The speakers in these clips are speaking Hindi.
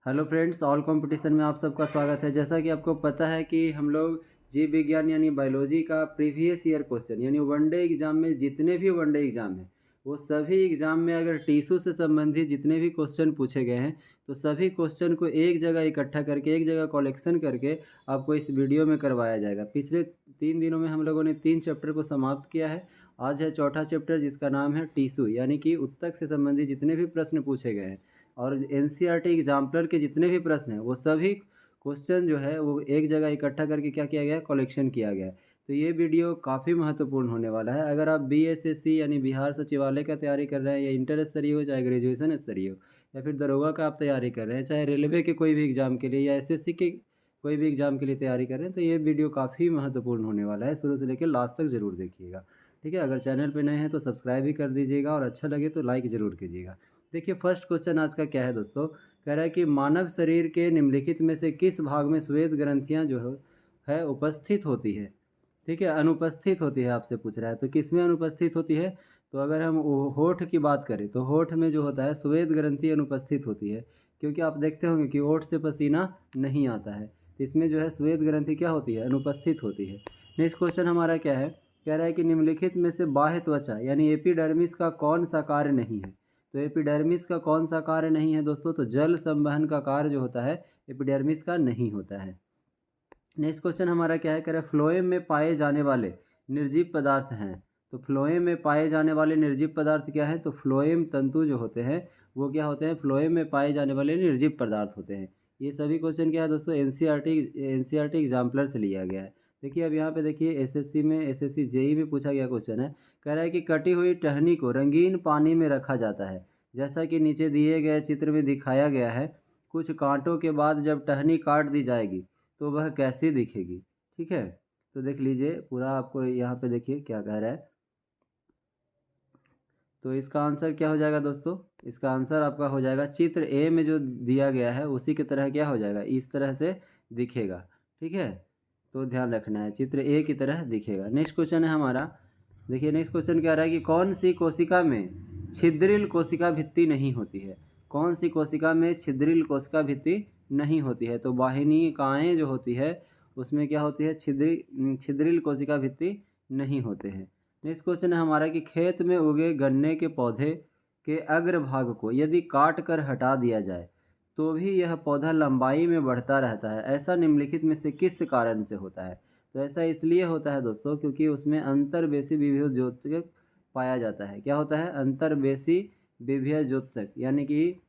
हेलो फ्रेंड्स, ऑल कंपटीशन में आप सबका स्वागत है। जैसा कि आपको पता है कि हम लोग जीव विज्ञान यानी बायोलॉजी का प्रीवियस ईयर क्वेश्चन यानी वनडे एग्जाम में जितने भी वनडे एग्जाम हैं वो सभी एग्जाम में अगर टिश्यू से संबंधित जितने भी क्वेश्चन पूछे गए हैं तो सभी क्वेश्चन को एक जगह इकट्ठा करके एक जगह कलेक्शन करके आपको इस वीडियो में करवाया जाएगा। पिछले 3 दिनों में हम लोगों ने 3 चैप्टर को समाप्त किया है। आज है चौथा चैप्टर जिसका नाम है टिश्यू यानी कि उत्तक से संबंधित जितने भी प्रश्न पूछे गए हैं और एनसीईआरटी एग्जाम्पलर के जितने भी प्रश्न हैं वो सभी क्वेश्चन जो है वो एक जगह इकट्ठा करके क्या किया गया है, कलेक्शन किया गया है। तो ये वीडियो काफ़ी महत्वपूर्ण होने वाला है। अगर आप बीएसएससी यानी बिहार सचिवालय का तैयारी कर रहे हैं या इंटर स्तरीय हो चाहे ग्रेजुएशन स्तरीय हो या फिर दरोगा का आप तैयारी कर रहे हैं चाहे रेलवे के कोई भी एग्ज़ाम के लिए या एसएससी के कोई भी एग्ज़ाम के लिए तैयारी कर रहे हैं तो ये वीडियो काफ़ी महत्वपूर्ण होने वाला है। शुरू से लेकर लास्ट तक ज़रूर देखिएगा, ठीक है। अगर चैनल पर नए हैं तो सब्सक्राइब भी कर दीजिएगा और अच्छा लगे तो लाइक ज़रूर कीजिएगा। देखिए फर्स्ट क्वेश्चन आज का क्या है दोस्तों, कह रहा है कि मानव शरीर के निम्नलिखित में से किस भाग में श्वेत ग्रंथियां जो है उपस्थित होती है, ठीक है, अनुपस्थित होती है आपसे पूछ रहा है। तो किस में अनुपस्थित होती है, तो अगर हम होठ की बात करें तो होठ में जो होता है श्वेत ग्रंथि अनुपस्थित होती है, क्योंकि आप देखते होंगे कि होठ से पसीना नहीं आता है, तो इसमें जो है श्वेत ग्रंथि क्या होती है, अनुपस्थित होती है। नेक्स्ट क्वेश्चन हमारा क्या है, कह रहा है कि निम्नलिखित में से बाह्य त्वचा यानी एपिडर्मिस का कौन सा कार्य नहीं है। तो एपिडर्मिस का कौन सा कार्य नहीं है दोस्तों, तो जल संवहन का कार्य जो होता है एपिडर्मिस का नहीं होता है। नेक्स्ट क्वेश्चन हमारा क्या है, कह रहा है फ्लोएम में पाए जाने वाले निर्जीव पदार्थ हैं। तो फ्लोएम में पाए जाने वाले निर्जीव पदार्थ क्या है, तो फ्लोएम तंतु जो होते हैं वो क्या होते हैं, फ्लोएम में पाए जाने वाले निर्जीव पदार्थ होते हैं। ये सभी क्वेश्चन क्या है दोस्तों, एनसीईआरटी एग्जाम्पलर से लिया गया है। देखिए अब यहाँ पे देखिए एसएससी में एसएससी जेई में पूछा गया क्वेश्चन है, कह रहा है कि कटी हुई टहनी को रंगीन पानी में रखा जाता है, जैसा कि नीचे दिए गए चित्र में दिखाया गया है। कुछ कांटों के बाद जब टहनी काट दी जाएगी तो वह कैसी दिखेगी, ठीक है। तो देख लीजिए पूरा, आपको यहाँ पे देखिए क्या कह रहा है। तो इसका आंसर क्या हो जाएगा दोस्तों, इसका आंसर आपका हो जाएगा चित्र ए में जो दिया गया है उसी की तरह क्या हो जाएगा, इस तरह से दिखेगा, ठीक है। तो ध्यान रखना है, चित्र ए की तरह दिखेगा। नेक्स्ट क्वेश्चन है हमारा, देखिए नेक्स्ट क्वेश्चन क्या रहा है कि कौन सी कोशिका में छिद्रिल कोशिका भित्ति नहीं होती है। कौन सी कोशिका में छिद्रिल कोशिका भित्ति नहीं होती है, तो वाहिनिकाएँ जो होती है उसमें क्या होती है, छिद्रिल कोशिका भित्ति नहीं होते हैं। नेक्स्ट क्वेश्चन है हमारा कि खेत में उगे गन्ने के पौधे के अग्रभाग को यदि काट कर हटा दिया जाए तो भी यह पौधा लंबाई में बढ़ता रहता है, ऐसा निम्नलिखित में से किस कारण से होता है। तो ऐसा इसलिए होता है दोस्तों क्योंकि उसमें अंतर्वेशी विभव द्योतक पाया जाता है। क्या होता है, अंतर्वेशी विभव द्योतक यानी कि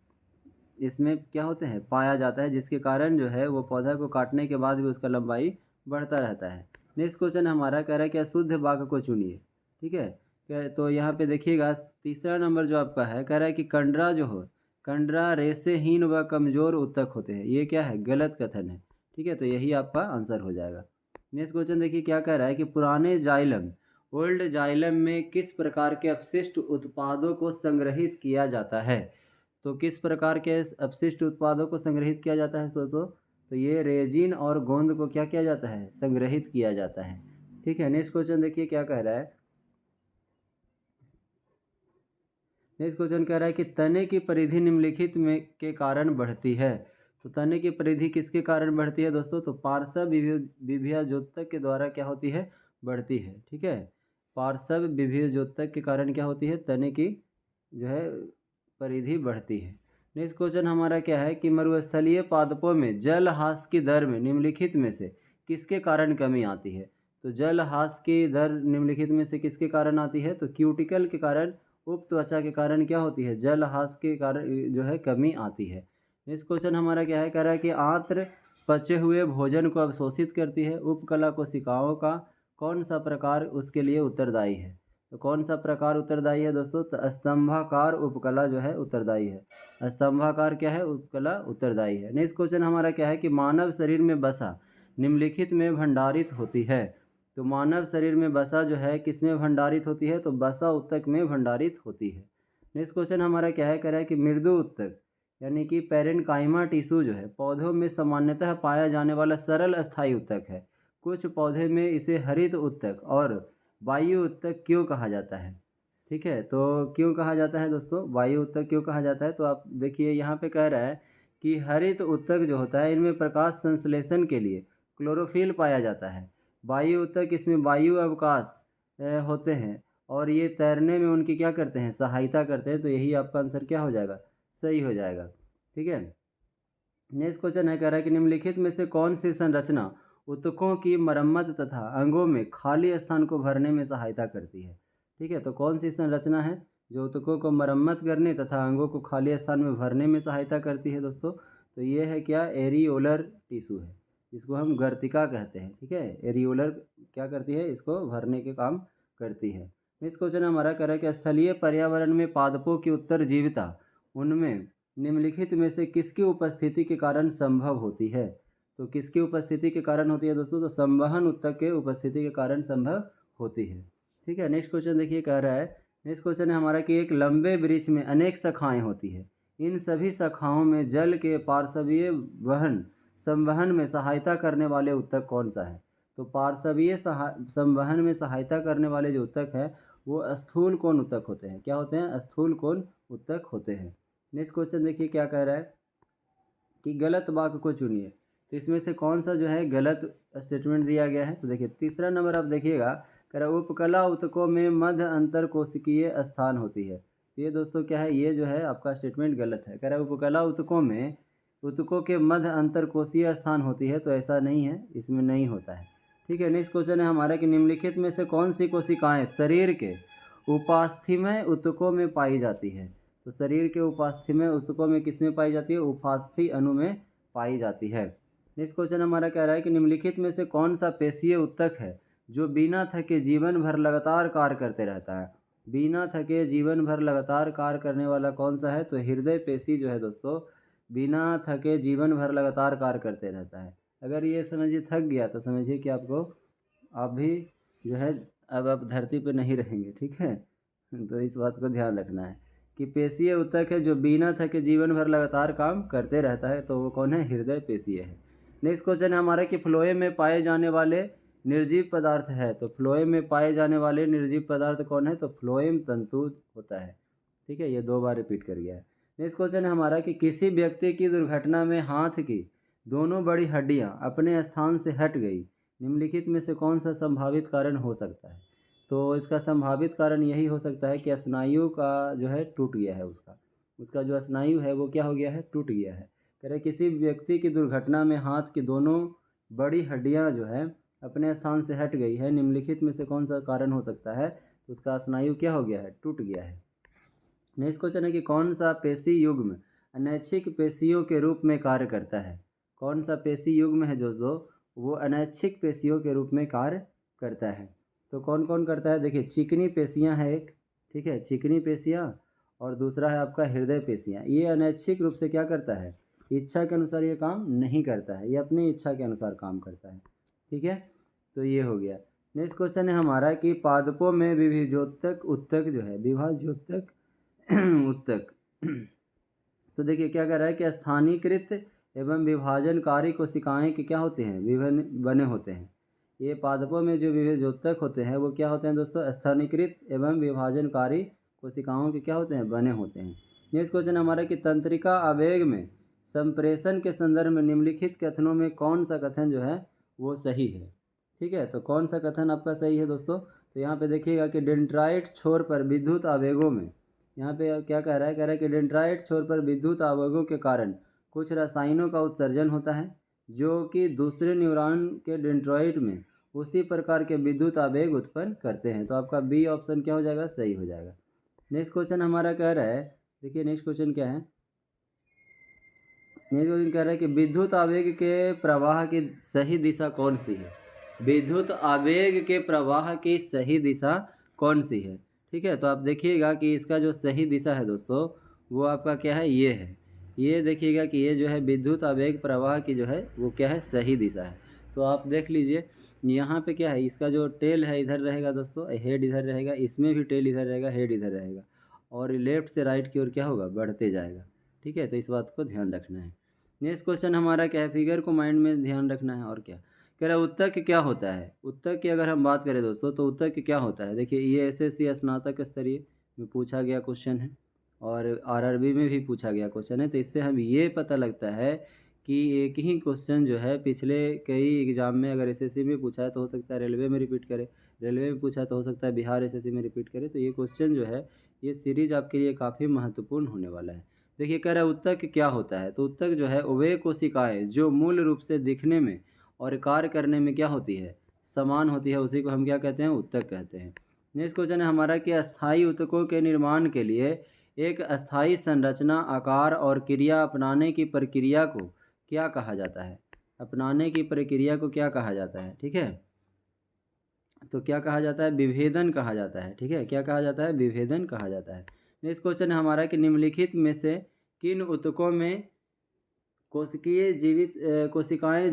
इसमें क्या होते हैं, पाया जाता है, जिसके कारण जो है वो पौधा को काटने के बाद भी उसका लंबाई बढ़ता रहता है। नेक्स्ट क्वेश्चन हमारा कह रहा है क्या शुद्ध वाक्य को चुनिए, ठीक है। तो यहाँ पे देखिएगा तीसरा नंबर जो आपका है, कह रहा है कि कंडरा जो हो, कंडरा रेशेहीन व कमजोर उत्तक होते हैं, ये क्या है, गलत कथन है, ठीक है। तो यही आपका आंसर हो जाएगा। नेक्स्ट क्वेश्चन देखिए क्या कह रहा है कि पुराने जाइलम ओल्ड जाइलम में किस प्रकार के अपशिष्ट उत्पादों को संग्रहित किया जाता है। तो किस प्रकार के अपशिष्ट उत्पादों को संग्रहित किया जाता है दोस्तों, तो ये रेजिन और गोंद को क्या किया जाता है, संग्रहित किया जाता है, ठीक है। नेक्स्ट क्वेश्चन देखिए क्या कह रहा है, नेक्स्ट क्वेश्चन कह रहा है कि तने की परिधि निम्नलिखित में के कारण बढ़ती है। तो तने की परिधि किसके कारण बढ़ती है दोस्तों, तो पार्श्व विभेद्योतक के द्वारा क्या होती है, बढ़ती है, ठीक है। पार्श्व विभेद्योतक के कारण क्या होती है, तने की जो है परिधि बढ़ती है। नेक्स्ट क्वेश्चन हमारा क्या है कि मरुस्थलीय पादपों में जल ह्रास की दर में निम्नलिखित में से किसके कारण कमी आती है। तो जल ह्रास की दर निम्नलिखित में से किसके कारण आती है, तो क्यूटिकल के कारण, उप त्वचा के कारण क्या होती है, जल ह्रास के कारण जो है कमी आती है। नेक्स्ट क्वेश्चन हमारा क्या है, कह रहा है कि आंत्र पचे हुए भोजन को अवशोषित करती है, उपकला कोशिकाओं का कौन सा प्रकार उसके लिए उत्तरदायी है। तो कौन सा प्रकार उत्तरदायी है दोस्तों, तो स्तंभाकार उपकला जो है उत्तरदायी है। स्तंभाकार क्या है, उपकला उत्तरदायी है। नेक्स्ट क्वेश्चन हमारा क्या है कि मानव शरीर में वसा निम्नलिखित में भंडारित होती है। तो मानव शरीर में वसा जो है किस में भंडारित होती है, तो वसा उत्तक में भंडारित होती है। नेक्स्ट क्वेश्चन हमारा क्या है, कह रहा है कि मृदु उत्तक यानी कि पेरेनकाइमा टिश्यू जो है पौधों में सामान्यतः पाया जाने वाला सरल अस्थायी उत्तक है। कुछ पौधे में इसे हरित उत्तक और वायु उत्तक क्यों कहा जाता है, ठीक है। तो क्यों कहा जाता है दोस्तों, वायु उत्तक क्यों कहा जाता है, तो आप देखिए यहाँ पे कह रहा है कि हरित उत्तक जो होता है इनमें प्रकाश संश्लेषण के लिए क्लोरोफिल पाया जाता है। वायु उत्तक इसमें वायु अवकाश होते हैं और ये तैरने में उनकी क्या करते हैं, सहायता करते हैं। तो यही आपका आंसर क्या हो जाएगा, सही हो जाएगा। ठीक है, नेक्स्ट क्वेश्चन है, कह रहा है कि निम्नलिखित में से कौन सी संरचना ऊतकों की मरम्मत तथा अंगों में खाली स्थान को भरने में सहायता करती है। ठीक है, तो कौन सी संरचना है जो ऊतकों को मरम्मत करने तथा अंगों को खाली स्थान में भरने में सहायता करती है दोस्तों। तो ये है क्या, एरियोलर टिश्यू है, इसको हम गर्तिका कहते हैं। ठीक है, एरियोलर क्या करती है, इसको भरने के काम करती है। नेक्स्ट क्वेश्चन हमारा कह रहा है कि स्थलीय पर्यावरण में पादपों की उत्तरजीविता उनमें निम्नलिखित में से किसकी उपस्थिति के कारण संभव होती है। तो किसकी उपस्थिति के कारण होती है दोस्तों, तो संवहन उत्तक के उपस्थिति के कारण संभव होती है। ठीक है, नेक्स्ट क्वेश्चन देखिए, कह रहा है, नेक्स्ट क्वेश्चन है हमारा कि एक लंबे वृक्ष में अनेक शाखाएं होती है, इन सभी शाखाओं में जल के पार्श्वीय संवहन में सहायता करने वाले उत्तक कौन सा है। तो पार्श्वीय संवहन में सहायता करने वाले जो उत्तक है वो स्थूल कोण उत्तक होते हैं। क्या होते हैं, स्थूल कोण उत्तक होते हैं। नेक्स्ट क्वेश्चन देखिए क्या कह रहा है कि गलत वाक्य को चुनिए। तो इसमें से कौन सा जो है गलत स्टेटमेंट दिया गया है। तो देखिए तीसरा नंबर आप देखिएगा, कह रहा है उपकला ऊतकों में मध्य अंतर कोशिकीय स्थान होती है। तो ये दोस्तों क्या है, ये जो है आपका स्टेटमेंट गलत है। कह रहा है उपकला ऊतकों में ऊतकों के मध्य अंतर कोशीय स्थान होती है, तो ऐसा नहीं है, इसमें नहीं होता है। ठीक है, नेक्स्ट क्वेश्चन है हमारा कि निम्नलिखित में से कौन सी कोशिकाएं शरीर के उपास्थीमय ऊतकों में पाई जाती है। तो शरीर के उपास्थीमय ऊतकों में किस में पाई जाती है, उपास्थि अणु में पाई जाती है। नेक्स्ट क्वेश्चन हमारा कह रहा है कि निम्नलिखित में से कौन सा पेशीय ऊतक है जो बिना थके जीवन भर लगातार कार्य करते रहता है। बिना थके जीवन भर लगातार कार्य करने वाला कौन सा है, तो हृदय पेशी जो है दोस्तों बिना थके जीवन भर लगातार कार्य करते रहता है। अगर ये समझिए थक गया तो समझिए कि आप भी जो है अब आप धरती पे नहीं रहेंगे। ठीक है, तो इस बात को ध्यान रखना है कि पेशीय ऊतक है जो बिना थके जीवन भर लगातार काम करते रहता है, तो वो कौन है, हृदय पेशीय है। नेक्स्ट क्वेश्चन है हमारा कि फ्लोएम में पाए जाने वाले निर्जीव पदार्थ है। तो फ्लोएम में पाए जाने वाले निर्जीव पदार्थ कौन है, तो फ्लोएम तंतु होता है। ठीक है, ये 2 बार रिपीट कर गया है। नेक्स्ट क्वेश्चन है हमारा कि किसी व्यक्ति की दुर्घटना में हाथ की दोनों बड़ी हड्डियां अपने स्थान से हट गई, निम्नलिखित में से कौन सा संभावित कारण हो सकता है। तो इसका संभावित कारण यही हो सकता है कि स्नायु का जो है टूट गया है, उसका जो स्नायु है वो क्या हो गया है, टूट गया है। कह रहे किसी व्यक्ति की दुर्घटना में हाथ की दोनों बड़ी हड्डियां जो है अपने स्थान से हट गई है, निम्नलिखित में से कौन सा कारण हो सकता है, तो उसका स्नायु क्या हो गया है, टूट गया है। नेक्स्ट क्वेश्चन है कि कौन सा पेशी युग्म अनैच्छिक पेशियों के रूप में कार्य करता है। कौन सा पेशी युग्म है दोस्तों, वो अनैच्छिक पेशियों के रूप में कार्य करता है। तो कौन कौन करता है, देखिए चिकनी पेशियां है एक, ठीक है, चिकनी पेशियां, और दूसरा है आपका हृदय पेशियां। ये अनैच्छिक रूप से क्या करता है, इच्छा के अनुसार ये काम नहीं करता है, ये अपनी इच्छा के अनुसार काम करता है। ठीक है, तो ये हो गया। नेक्स्ट क्वेश्चन है हमारा कि पादपों में विभाज्योतक उत्तक जो है, विभाज्योतक उत्तक तो देखिए क्या कह रहा है कि स्थानीयकृत एवं विभाजनकारी कोशिकाएं के क्या होते हैं, विभिन्न बने होते हैं। ये पादपों में जो विभाज्योतक होते हैं वो क्या होते हैं दोस्तों, स्थानीयकृत एवं विभाजनकारी कोशिकाओं के क्या होते हैं, बने होते हैं। नेक्स्ट क्वेश्चन हमारा कि तंत्रिका आवेग में संप्रेषण के संदर्भ में निम्नलिखित कथनों में कौन सा कथन जो है वो सही है। ठीक है, तो कौन सा कथन आपका सही है दोस्तों, तो यहाँ पे देखिएगा कि डेंड्राइट छोर पर विद्युत आवेगों में, यहाँ पे क्या कह रहा है कि डेंड्राइट छोर पर विद्युत आवेगों के कारण कुछ रसायनों का उत्सर्जन होता है जो कि दूसरे न्यूरॉन के डेंड्राइट में उसी प्रकार के विद्युत आवेग उत्पन्न करते हैं। तो आपका बी ऑप्शन क्या हो जाएगा, सही हो जाएगा। नेक्स्ट क्वेश्चन हमारा कह रहा है, देखिए नेक्स्ट क्वेश्चन क्या है, नेक्स्ट क्वेश्चन कह रहा है कि विद्युत आवेग के प्रवाह की सही दिशा कौन सी है। विद्युत आवेग के प्रवाह की सही दिशा कौन सी है। ठीक है, तो आप देखिएगा कि इसका जो सही दिशा है दोस्तों वो आपका क्या है, ये है। ये देखिएगा कि ये जो है विद्युत आवेग प्रवाह की जो है वो क्या है, सही दिशा है। तो आप देख लीजिए यहाँ पे क्या है, इसका जो टेल है इधर रहेगा दोस्तों, हेड इधर रहेगा, इसमें भी टेल इधर रहेगा, हेड इधर रहेगा, और लेफ्ट से राइट की ओर क्या होगा, बढ़ते जाएगा। ठीक है, तो इस बात को ध्यान रखना है। नेक्स्ट क्वेश्चन हमारा क्या है, फिगर को माइंड में ध्यान रखना है। और क्या कह रहा है, उत्तक क्या होता है। उत्तक की अगर हम बात करें दोस्तों तो उत्तक क्या होता है, देखिए ये एसएससी स्नातक स्तरीय में पूछा गया क्वेश्चन है और आरआरबी में भी पूछा गया क्वेश्चन है। तो इससे हम ये पता लगता है कि एक ही क्वेश्चन जो है पिछले कई एग्जाम में अगर एसएससी में पूछा है तो हो सकता है रेलवे में रिपीट करे, रेलवे में पूछा तो हो सकता है बिहार एसएससी में रिपीट करे। तो ये क्वेश्चन जो है ये सीरीज आपके लिए काफ़ी महत्वपूर्ण होने वाला है। देखिए कह रहा है उत्तक क्या होता है। तो उत्तक जो है वे कोशिकाएं जो मूल रूप से दिखने में और कार्य करने में क्या होती है, समान होती है, उसी को हम क्या कहते हैं, उत्तक कहते हैं। नेक्स्ट क्वेश्चन है हमारा कि अस्थायी उत्तकों के निर्माण के लिए एक अस्थायी संरचना, आकार और क्रिया अपनाने की प्रक्रिया को क्या कहा जाता है। अपनाने की प्रक्रिया को क्या कहा जाता है, ठीक है। तो क्या कहा जाता है, विभेदन कहा जाता है, ठीक है। क्या कहा जाता है, विभेदन कहा जाता है। नेक्स्ट क्वेश्चन है हमारा कि निम्नलिखित में से किन उत्तकों में कोशिकाएं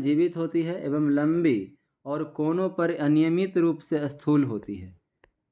जीवित होती है एवं लंबी और कोनों पर अनियमित रूप से स्थूल होती है।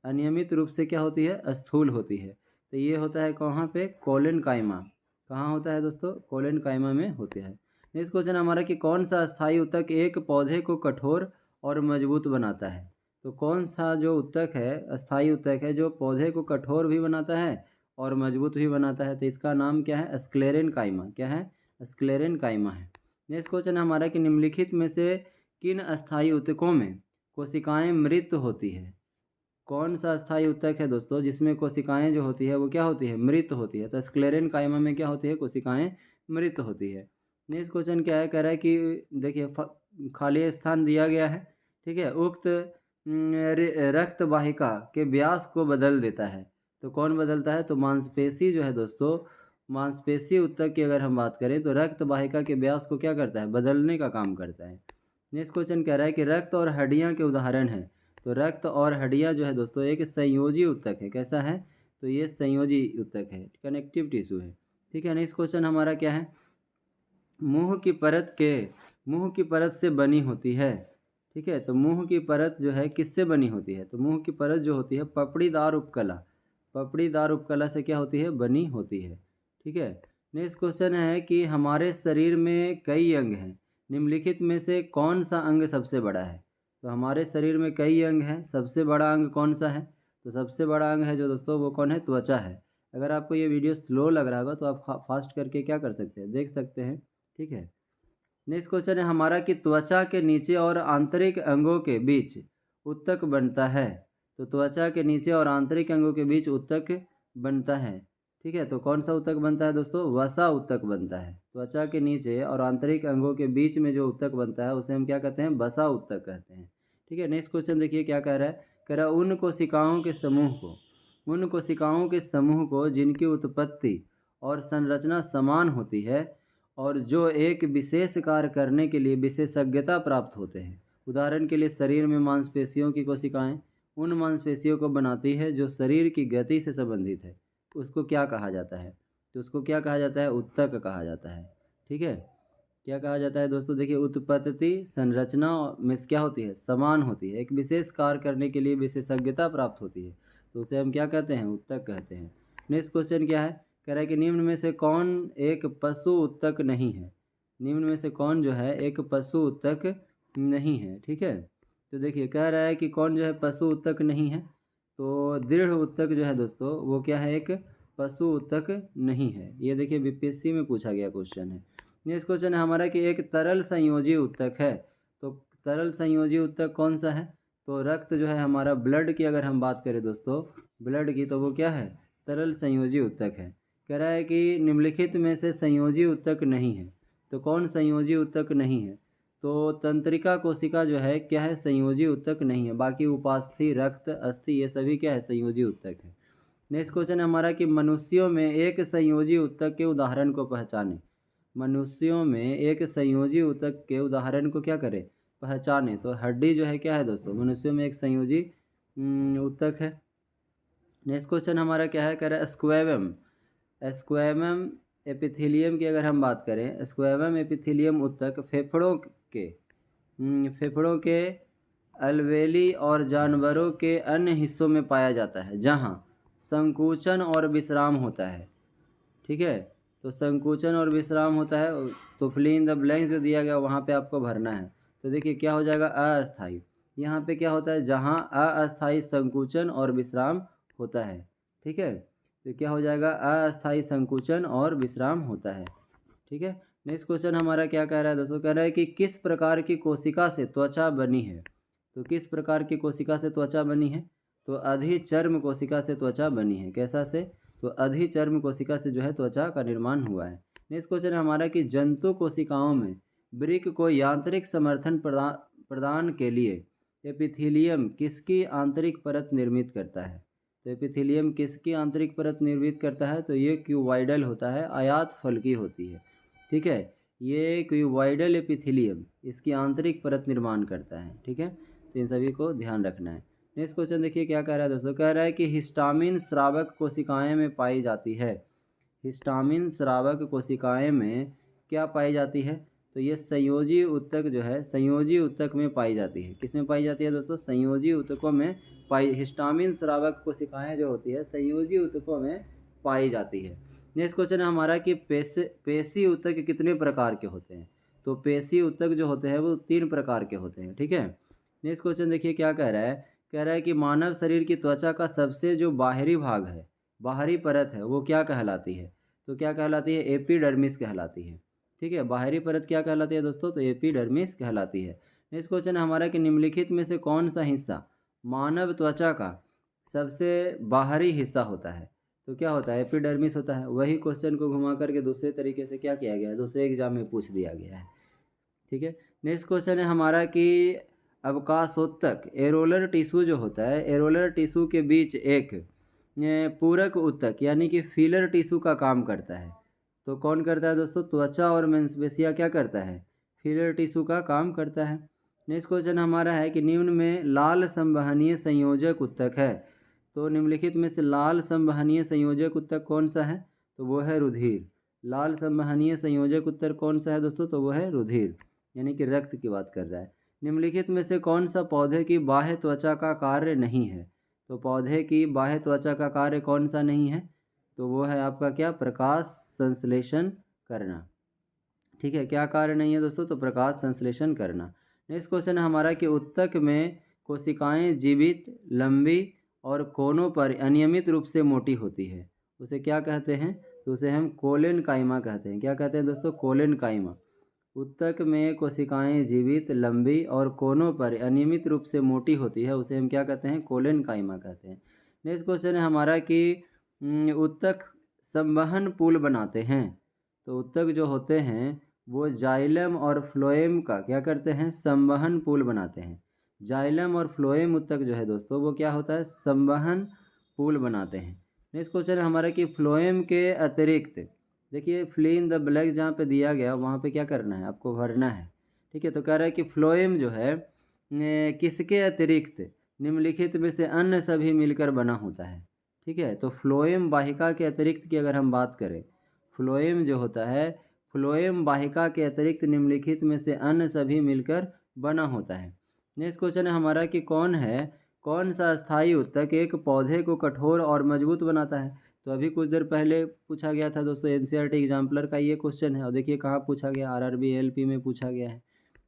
अनियमित रूप से क्या होती है, स्थूल होती है। तो ये होता है कहाँ पे, कोलेनकाइमा। कहाँ होता है दोस्तों, कोलेनकाइमा में होता है। नेक्स्ट क्वेश्चन हमारा कि कौन सा अस्थायी उत्तक एक पौधे को कठोर और मजबूत बनाता है। तो कौन सा जो उत्तक है, अस्थायी उत्तक है जो पौधे को कठोर भी बनाता है और मजबूत भी बनाता है। तो इसका नाम क्या है, स्क्लेरेनकाइमा। क्या है, स्क्लेरेनकाइमा है। नेक्स्ट क्वेश्चन हमारा कि निम्नलिखित में से किन अस्थायी उत्तकों में कोशिकाएं मृत होती है। कौन सा अस्थायी उत्तक है दोस्तों जिसमें कोशिकाएं जो होती है वो क्या होती है, मृत होती है। तो स्क्लेरेनकाइमा में क्या होती है, कोशिकाएं मृत होती है। नेक्स्ट क्वेश्चन क्या है, कह रहा है कि देखिए खाली स्थान दिया गया है, ठीक है। उक्त रक्त वाहिका के व्यास को बदल देता है। तो कौन बदलता है, तो मांसपेशी जो है दोस्तों, मांसपेशी उत्तक की अगर हम बात करें तो रक्त वाहिका के व्यास को क्या करता है, बदलने का काम करता है। नेक्स्ट क्वेश्चन कह रहा है कि रक्त और हड्डियां के उदाहरण हैं। तो रक्त और हड्डियां जो है दोस्तों एक संयोजी उत्तक है। कैसा है, तो ये संयोजी उत्तक है, कनेक्टिव टिश्यू है, ठीक है। नेक्स्ट क्वेश्चन हमारा क्या है, मुंह की परत से बनी होती है, ठीक है। तो मुंह की परत जो है किससे बनी होती है, तो मुंह की परत जो होती है पपड़ीदार उपकला, पपड़ीदार उपकला से क्या होती है, बनी होती है, ठीक है। नेक्स्ट क्वेश्चन है कि हमारे शरीर में कई अंग हैं, निम्नलिखित में से कौन सा अंग सबसे बड़ा है। तो हमारे शरीर में कई अंग हैं, सबसे बड़ा अंग कौन सा है, तो सबसे बड़ा अंग है जो दोस्तों वो कौन है, त्वचा है। अगर आपको ये वीडियो स्लो लग रहा होगा तो आप फास्ट करके क्या कर सकते हैं, देख सकते हैं, ठीक है। नेक्स्ट क्वेश्चन है हमारा कि त्वचा के नीचे और आंतरिक अंगों के बीच उत्तक बनता है। तो त्वचा के नीचे और आंतरिक अंगों के बीच उत्तक बनता है, ठीक है। तो कौन सा उत्तक बनता है दोस्तों, वसा उत्तक बनता है। त्वचा के नीचे और आंतरिक अंगों के बीच में जो उत्तक बनता है उसे हम क्या कहते हैं, वसा उत्तक कहते हैं, ठीक है। नेक्स्ट क्वेश्चन देखिए क्या कह रहा है, कह रहा है उन कोशिकाओं के समूह को जिनकी उत्पत्ति और संरचना समान होती है और जो एक विशेष कार्य करने के लिए विशेषज्ञता प्राप्त होते हैं। उदाहरण के लिए शरीर में मांसपेशियों की कोशिकाएं उन मांसपेशियों को बनाती है जो शरीर की गति से संबंधित है, उसको क्या कहा जाता है, तो उसको क्या कहा जाता है, उत्तक कहा जाता है, ठीक है। क्या कहा जाता है दोस्तों, देखिए उत्पत्ति संरचना में क्या होती है, समान होती है, एक विशेष कार्य करने के लिए विशेषज्ञता प्राप्त होती है, तो उसे हम क्या कहते हैं, उत्तक कहते हैं। नेक्स्ट क्वेश्चन क्या है, कह रहा है कि निम्न में से कौन एक पशु उत्तक नहीं है। निम्न में से कौन जो है एक पशु उत्तक नहीं है, ठीक है। तो देखिए कह रहा है कि कौन जो है पशु उत्तक नहीं है, तो दृढ़ उत्तक जो है दोस्तों वो क्या है, एक पशु उत्तक नहीं है। ये देखिए बीपीएससी में पूछा गया क्वेश्चन है। नेक्स्ट क्वेश्चन है हमारा कि एक तरल संयोजी उत्तक है। तो तरल संयोजी उत्तक कौन सा है, तो रक्त जो है हमारा, ब्लड की अगर हम बात करें दोस्तों, ब्लड की, तो वो क्या है, तरल संयोजी उत्तक है। कह रहा है कि निम्नलिखित में से संयोजी उत्तक नहीं है। तो कौन संयोजी उत्तक नहीं है, तो तंत्रिका कोशिका जो है क्या है, संयोजी उत्तक नहीं है। बाकी उपास्थि, रक्त, अस्थि ये सभी क्या है, संयोजी उत्तक है। नेक्स्ट क्वेश्चन हमारा कि मनुष्यों में एक संयोजी उत्तक के उदाहरण को पहचाने। मनुष्यों में एक संयोजी उत्तक के उदाहरण को क्या करें, पहचाने। तो हड्डी जो है क्या है दोस्तों, मनुष्यों में एक संयोजी उत्तक है। नेक्स्ट क्वेश्चन हमारा क्या है, कह रहा है स्क्वैमम एपिथेलियम की अगर हम बात करें, स्क्वैमम एपिथेलियम उत्तक फेफड़ों के अलवेली और जानवरों के अन्य हिस्सों में पाया जाता है जहां संकुचन और विश्राम होता है, ठीक है। तो संकुचन और विश्राम होता है, तो फिल इन द ब्लैंक्स जो दिया गया वहाँ पे आपको भरना है। तो देखिए क्या हो जाएगा, अस्थाई। यहाँ पे क्या होता है, जहाँ अस्थाई संकुचन और विश्राम होता है, ठीक है। तो क्या हो जाएगा, अस्थायी संकुचन और विश्राम होता है। ठीक है। नेक्स्ट क्वेश्चन हमारा क्या कह रहा है दोस्तों, कह रहा है कि किस प्रकार की कोशिका से त्वचा बनी है। तो किस प्रकार की कोशिका से त्वचा बनी है, तो अधिचर्म कोशिका से त्वचा बनी है। कैसा से, तो अधिचर्म कोशिका से जो है त्वचा का निर्माण हुआ है। नेक्स्ट क्वेश्चन है हमारा कि जंतु कोशिकाओं में वृक्क को यांत्रिक समर्थन प्रदान के लिए एपिथेलियम किसकी आंतरिक परत निर्मित करता है। तो एपिथेलियम किसकी आंतरिक परत निर्मित करता है, तो ये क्यूबॉइडल होता है, आयात फलकी होती है। ठीक है, ये क्यूबॉइडल एपिथेलियम इसकी आंतरिक परत निर्माण करता है। ठीक है, तो इन सभी को ध्यान रखना है। नेक्स्ट क्वेश्चन देखिए क्या कह रहा है दोस्तों, कह रहा है कि हिस्टामिन स्रावक कोशिकाएं में पाई जाती है। हिस्टामिन स्रावक कोशिकाएं में क्या पाई जाती है, तो ये संयोजी ऊतक जो है, संयोजी ऊतक में पाई जाती है। किस में पाई जाती है दोस्तों, संयोजी ऊतकों में पाई, हिस्टामिन स्रावक कोशिकाएं जो होती है संयोजी ऊतकों में पाई जाती है। नेक्स्ट क्वेश्चन है हमारा कि पेशी ऊतक कितने प्रकार के होते हैं। तो पेशी ऊतक जो होते हैं वो 3 प्रकार के होते हैं। ठीक है। नेक्स्ट क्वेश्चन देखिए क्या कह रहा है, कह रहा है कि मानव शरीर की त्वचा का सबसे जो बाहरी भाग है, बाहरी परत है, वो क्या कहलाती है। तो क्या कहलाती है, एपिडर्मिस कहलाती है। ठीक है, बाहरी परत क्या कहलाती है दोस्तों, तो एपिडर्मिस कहलाती है। नेक्स्ट क्वेश्चन है हमारा कि निम्नलिखित में से कौन सा हिस्सा मानव त्वचा का सबसे बाहरी हिस्सा होता है। तो क्या होता है, एपिडर्मिस होता है। वही क्वेश्चन को घुमा करके दूसरे तरीके से क्या किया गया है, दूसरे एग्जाम में पूछ दिया गया है। ठीक है। नेक्स्ट क्वेश्चन है हमारा कि अवकाशोत्तक एरोलर टिश्यू जो होता है, एरोलर टिश्यू के बीच एक पूरक ऊतक यानी कि फिलर टिश्यू का काम करता है। तो कौन करता है दोस्तों, त्वचा और मांसपेशियां क्या करता है, फिलर टिश्यू का काम करता है। नेक्स्ट क्वेश्चन हमारा है कि निम्न में लाल संवहनीय संयोजक ऊतक है। तो निम्नलिखित में से लाल संवहनीय संयोजक ऊतक कौन सा है, तो वो है रुधिर। लाल संवहनीय संयोजक ऊतक कौन सा है दोस्तों, तो वो है रुधिर, यानी कि रक्त की बात कर रहा है। निम्नलिखित में से कौन सा पौधे की बाह्य त्वचा का कार्य नहीं है। तो पौधे की बाह्य त्वचा का कार्य कौन सा नहीं है, तो वो है आपका क्या, प्रकाश संश्लेषण करना। ठीक है, क्या कार्य नहीं है दोस्तों, तो प्रकाश संश्लेषण करना। नेक्स्ट क्वेश्चन है हमारा कि ऊतक में कोशिकाएं जीवित, लंबी और कोनों पर अनियमित रूप से मोटी होती है, उसे क्या कहते हैं, तो उसे हम कोलेनकाइमा कहते हैं। क्या कहते हैं दोस्तों, कोलेनकाइमा। ऊतक में कोशिकाएं जीवित, लंबी और कोनों पर अनियमित रूप से मोटी होती है, उसे हम क्या कहते हैं, कोलेनकाइमा कहते हैं। नेक्स्ट क्वेश्चन है हमारा कि ऊतक संवहन पुल बनाते हैं। तो ऊतक जो होते हैं वो जाइलम और फ्लोएम का क्या करते हैं, संवहन पुल बनाते हैं। जाइलम और फ्लोएम ऊतक जो है दोस्तों वो क्या होता है, संवहन पुल बनाते हैं। नेक्स्ट क्वेश्चन है हमारा कि फ्लोएम के अतिरिक्त, देखिए फिल इन द ब्लैंक जहाँ पे दिया गया वहाँ पे क्या करना है, आपको भरना है। ठीक है, तो कह रहा है कि फ्लोएम जो है किसके अतिरिक्त निम्नलिखित में से अन्य सभी मिलकर बना होता है। ठीक है, तो फ्लोएम वाहिका के अतिरिक्त की अगर हम बात करें, फ्लोएम जो होता है, फ्लोएम वाहिका के अतिरिक्त निम्नलिखित में से अन्य सभी मिलकर बना होता है। नेक्स्ट क्वेश्चन है हमारा कि कौन सा अस्थायी ऊतक एक पौधे को कठोर और मजबूत बनाता है। तो अभी कुछ देर पहले पूछा गया था दोस्तों, एनसीईआरटी एग्जाम्पलर का ये क्वेश्चन है, और देखिए कहाँ पूछा गया, आरआरबी एलपी में पूछा गया है।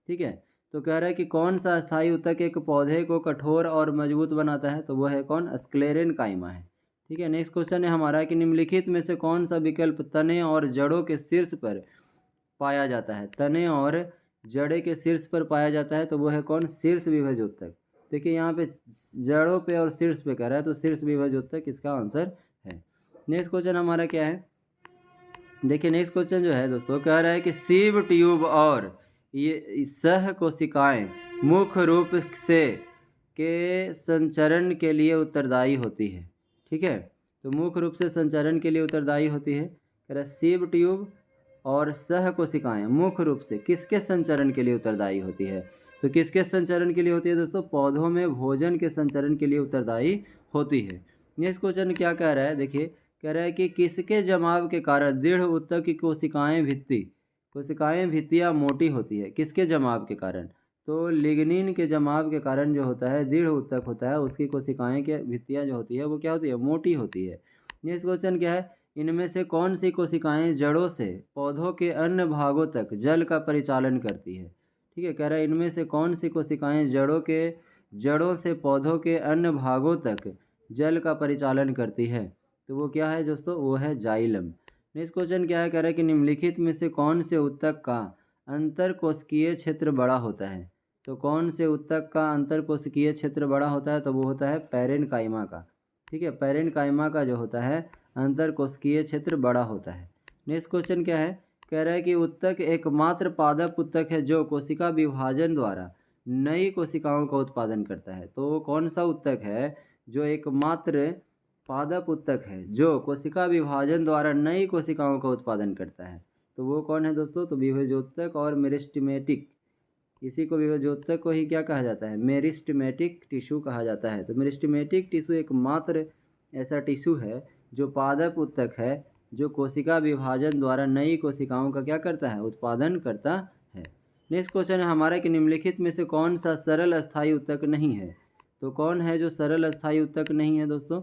ठीक है, तो कह रहा है कि कौन सा अस्थायी ऊतक एक पौधे को कठोर और मजबूत बनाता है, तो वह है कौन, स्क्लेरेनकाइमा है। ठीक है, नेक्स्ट क्वेश्चन है हमारा कि निम्नलिखित में से कौन सा विकल्प तने और जड़ों के शीर्ष पर पाया जाता है। तने और जड़े के शीर्ष पर पाया जाता है, तो वो है कौन, शीर्ष विभज ऊतक। देखिए यहाँ पे जड़ों पे और शीर्ष पे कह रहा है, तो शीर्ष विभज ऊतक इसका आंसर है। नेक्स्ट क्वेश्चन हमारा क्या है, देखिए नेक्स्ट क्वेश्चन जो है दोस्तों कह रहा है कि सीव ट्यूब और ये सह कोशिकाएं मुख्य रूप से के संचरण के लिए उत्तरदायी होती है। ठीक है, तो मुख्य रूप से संचरण के लिए उत्तरदायी होती है। कह रहा है सीव ट्यूब और सह कोशिकाएं मुख्य रूप से किसके संचरण के लिए उत्तरदायी होती है। तो किसके संचरण के लिए होती है दोस्तों, पौधों में भोजन के संचरण के लिए उत्तरदायी होती है। नेक्स्ट क्वेश्चन क्या कह रहा है, देखिए कह रहा है कि किसके जमाव के कारण दृढ़ ऊतक की कोशिकाएं भित्तियाँ मोटी होती है, किसके जमाव के कारण, तो लिग्निन के जमाव के कारण जो होता है दृढ़ ऊतक होता है, उसकी कोशिकाएं के भित्तियाँ जो होती है वो क्या होती है, मोटी होती है। नेक्स्ट क्वेश्चन क्या है, इनमें से कौन सी कोशिकाएं जड़ों से पौधों के अन्य भागों तक जल का परिचालन करती है। ठीक है, कह रहा है इनमें से कौन सी कोशिकाएं जड़ों से पौधों के अन्य भागों तक जल का परिचालन करती है। तो वो क्या है दोस्तों, वो है जाइलम। नेक्स्ट क्वेश्चन क्या है, कह रहा है कि निम्नलिखित में से कौन से ऊतक का अंतर कोशिकीय क्षेत्र बड़ा होता है। तो कौन से ऊतक का अंतर कोशिकीय क्षेत्र बड़ा होता है, तो वो होता है पैरेन्काइमा का। ठीक है, पैरेन्काइमा का जो होता है अंतर कोशिकीय क्षेत्र बड़ा होता है। नेक्स्ट क्वेश्चन क्या है, कह रहा है कि ऊतक एकमात्र पादप ऊतक है जो कोशिका विभाजन द्वारा नई कोशिकाओं का उत्पादन करता है। तो कौन सा ऊतक है जो एकमात्र पादप ऊतक है जो कोशिका विभाजन द्वारा नई कोशिकाओं का उत्पादन करता है, तो वो कौन है दोस्तों, तो विभेजोत्तक और मेरिस्टेमेटिक। इसी को विभेजोत्तक को ही क्या कहा जाता है, मेरिस्टेमेटिक टिश्यू कहा जाता है। तो मेरिस्टेमेटिक टिश्यू एकमात्र ऐसा टिश्यू है जो पादप ऊतक है जो कोशिका विभाजन द्वारा नई कोशिकाओं का क्या करता है, उत्पादन करता है। नेक्स्ट क्वेश्चन है हमारा कि निम्नलिखित में से कौन सा सरल अस्थायी ऊतक नहीं है। तो कौन है जो सरल अस्थायी ऊतक नहीं है दोस्तों,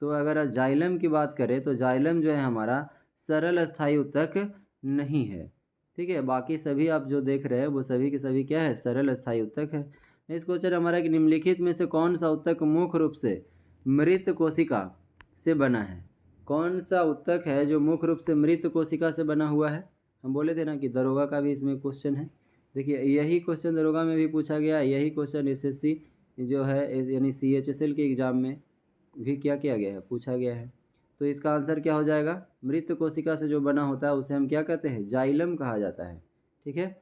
तो अगर जाइलम की बात करें तो जाइलम जो है हमारा सरल अस्थायी ऊतक नहीं है। ठीक है, बाकी सभी आप जो देख रहे हैं वो सभी के सभी क्या है, सरल अस्थायी ऊतक है। नेक्स्ट क्वेश्चन हमारा कि निम्नलिखित में से कौन सा ऊतक मुख्य रूप से मृत कोशिका से बना है। कौन सा ऊतक है जो मुख्य रूप से मृत कोशिका से बना हुआ है। हम बोले थे ना कि दरोगा का भी इसमें क्वेश्चन है। देखिए यही क्वेश्चन दरोगा में भी पूछा गया, यही क्वेश्चन एसएससी जो है यानी सीएचएसएल के एग्ज़ाम में भी क्या किया गया है, पूछा गया है। तो इसका आंसर क्या हो जाएगा, मृत कोशिका से जो बना होता है उसे हम क्या कहते हैं, जाइलम कहा जाता है। ठीक है,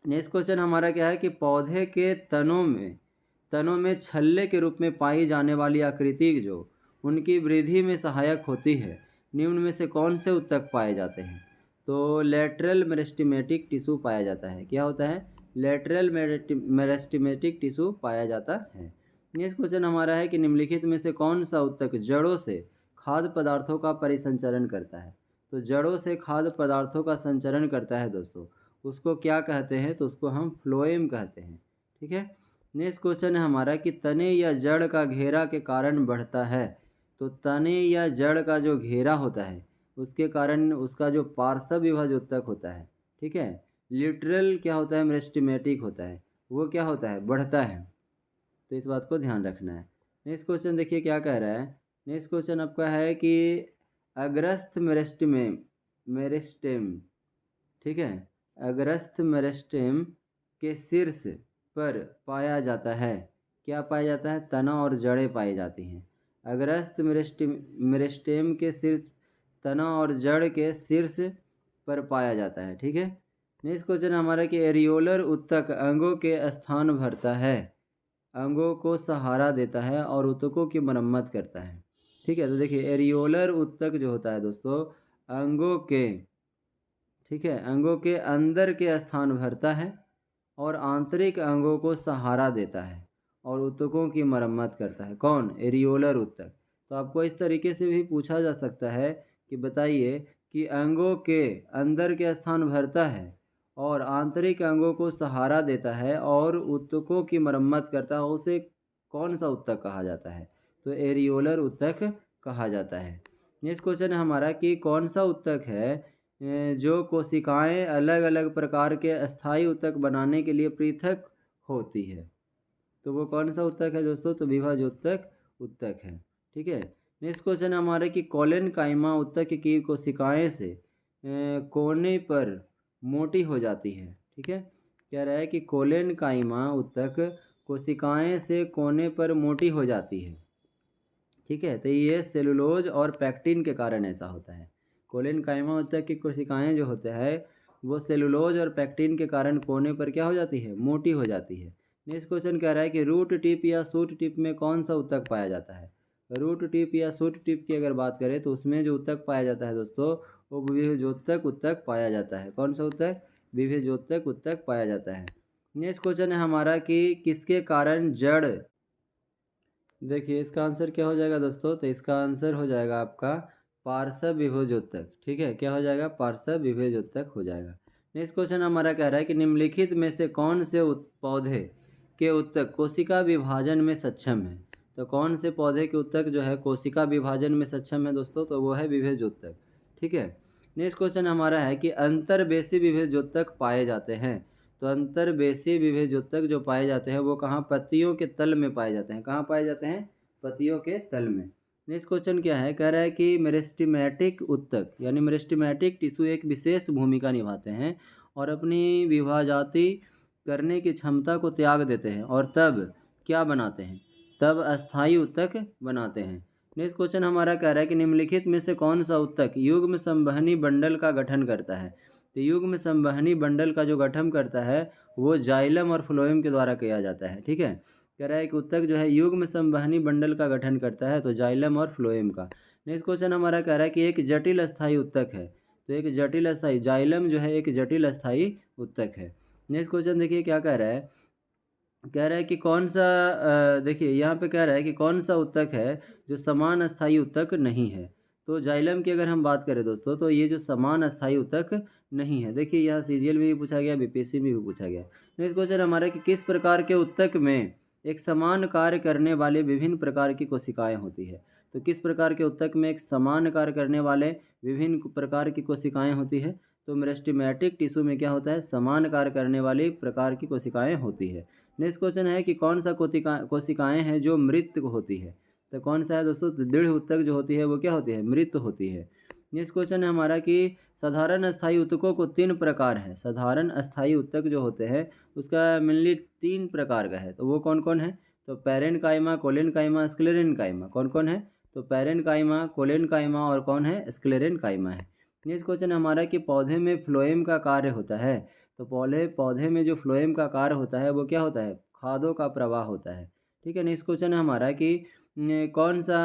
नेक्स्ट क्वेश्चन हमारा क्या है कि पौधे के तनों में छल्ले के रूप में पाई जाने वाली आकृति जो उनकी वृद्धि में सहायक होती है, निम्न में से कौन से ऊतक पाए जाते हैं। तो लेटरल मेरिस्टेमेटिक टिश्यू पाया जाता है। क्या होता है, लेटरल मेरिस्टेमेटिक टिश्यू पाया जाता है। नेक्स्ट क्वेश्चन हमारा है कि निम्नलिखित में से कौन सा ऊतक जड़ों से खाद्य पदार्थों का परिसंचरण करता है। तो जड़ों से खाद्य पदार्थों का संचरण करता है दोस्तों, उसको क्या कहते हैं, तो उसको हम फ्लोएम कहते हैं। ठीक है, नेक्स्ट क्वेश्चन है हमारा कि तने या जड़ का घेरा के कारण बढ़ता है। तो तने या जड़ का जो घेरा होता है उसके कारण उसका जो पार्श्व विभाजोत्तक होता है, ठीक है, लिटरल क्या होता है, मेरिस्टेमेटिक होता है, वो क्या होता है, बढ़ता है। तो इस बात को ध्यान रखना है। नेक्स्ट क्वेश्चन देखिए क्या कह रहा है। नेक्स्ट क्वेश्चन आपका है कि अग्रस्थ मेरिस्टेम, ठीक है, अग्रस्थ मेरिस्टेम के शीर्ष पर पाया जाता है। क्या पाया जाता है, तना और जड़ें पाई जाती हैं। अग्रस्थ मेरिस्टेम के शीर्ष, तना और जड़ के शीर्ष पर पाया जाता है। ठीक है, नेक्स्ट क्वेश्चन हमारा कि एरियोलर ऊतक अंगों के स्थान भरता है, अंगों को सहारा देता है और ऊतकों की मरम्मत करता है। ठीक है, तो देखिए एरियोलर ऊतक जो होता है दोस्तों अंगों के, ठीक है, अंगों के अंदर के स्थान भरता है और आंतरिक अंगों को सहारा देता है और ऊतकों की मरम्मत करता है। कौन, एरियोलर ऊतक। तो आपको इस तरीके से भी पूछा जा सकता है कि बताइए कि अंगों के अंदर के स्थान भरता है और आंतरिक अंगों को सहारा देता है और ऊतकों की मरम्मत करता है, उसे कौन सा ऊतक कहा जाता है। तो एरियोलर ऊतक कहा जाता है। नेक्स्ट क्वेश्चन है हमारा कि कौन सा ऊतक है जो कोशिकाएं अलग अलग प्रकार के अस्थायी ऊतक बनाने के लिए पृथक होती है। तो वो कौन सा ऊतक है दोस्तों, तो विभाजोत्तक ऊतक है। ठीक है, नेक्स्ट क्वेश्चन है हमारे कि कोलेनकाइमा ऊतक की कोशिकाएं से कोने पर मोटी हो जाती है। ठीक है, कह रहा है कि कोलेनकाइमा ऊतक कोशिकाएं से कोने पर मोटी हो जाती है। ठीक है, तो ये सेलुलोज और पैक्टिन के कारण ऐसा होता है। कोलेनकाइमा ऊतक की कोशिकाएं जो होते हैं वो सेलुलोज और पैक्टिन के कारण कोने पर क्या हो जाती है, मोटी हो जाती है। नेक्स्ट क्वेश्चन कह रहा है कि रूट टिप या शूट टिप में कौन सा ऊतक पाया जाता है। रूट टिप या शूट टिप की अगर बात करें तो उसमें जो ऊतक पाया जाता है दोस्तों वो विभेजोत्तक ऊतक पाया जाता है। कौन सा ऊतक, विभेजोत्तक ऊतक पाया जाता है। नेक्स्ट क्वेश्चन है हमारा कि किसके कारण जड़, देखिए इसका आंसर क्या हो जाएगा दोस्तों, तो इसका आंसर हो जाएगा आपका पार्श्व विभेजोत्तक। ठीक है, क्या हो जाएगा, पार्श्व विभेजोत्तक हो जाएगा। नेक्स्ट क्वेश्चन हमारा कह रहा है कि निम्नलिखित में से कौन से पौधे के ऊतक कोशिका विभाजन में सक्षम है। तो कौन से पौधे के ऊतक जो है कोशिका विभाजन में सक्षम है दोस्तों, तो वो है विभेजोत्तक। ठीक है, नेक्स्ट क्वेश्चन हमारा है कि अंतर्वेशी विभेजोत्तक पाए जाते हैं। तो अंतर्वेशी विभेजोत्तक जो पाए जाते हैं वो कहाँ, पत्तियों के तल में पाए जाते हैं। कहाँ पाए जाते हैं, पत्तियों के तल में। नेक्स्ट क्वेश्चन क्या है, कह रहा है कि मेरिस्टेमेटिक उत्तक यानी मेरिस्टेमेटिक टिश्यू एक विशेष भूमिका निभाते हैं और अपनी विभाजाति करने की क्षमता को त्याग देते हैं और तब क्या बनाते हैं, तब अस्थायी उत्तक बनाते हैं। नेक्स्ट क्वेश्चन हमारा कह रहा है कि निम्नलिखित में से कौन सा उत्तक युग्म संवहनी बंडल का गठन करता है। तो युग्म संवहनी बंडल का जो गठन करता है वो जाइलम और फ्लोएम के द्वारा किया जाता है। ठीक है, कह रहा है कि उत्तक जो है युग्म संवहनी बंडल का गठन करता है, तो जाइलम और फ्लोएम का। नेक्स्ट क्वेश्चन हमारा कह रहा है कि एक जटिल अस्थायी उत्तक है, तो एक जटिल अस्थायी जाइलम जो है एक जटिल अस्थायी उत्तक है। नेक्स्ट क्वेश्चन देखिए क्या कह रहा है, कह रहा है कि कौन सा देखिए यहाँ पे कह रहा है कि कौन सा उत्तक है जो समान अस्थायी उत्तक नहीं है। तो जाइलम की अगर हम बात करें दोस्तों, तो ये जो समान अस्थायी उत्तक नहीं है। देखिए यहाँ सीजीएल में भी पूछा गया, बीपीएससी में भी पूछा गया। नेक्स्ट क्वेश्चन हमारा कि किस प्रकार के उत्तक में एक समान कार्य करने वाले विभिन्न प्रकार की कोशिकाएं होती है। तो किस प्रकार के उत्तक में एक समान कार्य करने वाले विभिन्न प्रकार की कोशिकाएं होती है। तो मेरिस्टेमेटिक टिश्यू में क्या होता है, समान कार्य करने वाली प्रकार की कोशिकाएं होती है। नेक्स्ट क्वेश्चन है कि कौन सा कोशिकाएं हैं जो मृत होती है। तो कौन सा है दोस्तों, दृढ़ उत्तक जो होती है वो क्या होती है, मृत होती है। नेक्स्ट क्वेश्चन है हमारा कि साधारण अस्थायी उत्तकों को 3 प्रकार है। साधारण अस्थायी उत्तक जो होते हैं उसका मेनली 3 प्रकार का है, तो वो कौन कौन है। तो पैरेन्काइमा, कोलेनकाइमा, स्क्लेरेन्काइमा। कौन कौन है, तो पैरेन्काइमा, कोलेनकाइमा और कौन है, स्क्लेरेन्काइमा है। नेक्स्ट क्वेश्चन हमारा कि पौधे में फ्लोएम का कार्य होता है। तो पौधे में जो फ्लोएम का कार्य होता है वो क्या होता है, खादों का प्रवाह होता है। ठीक है, नेक्स्ट क्वेश्चन है हमारा कि कौन सा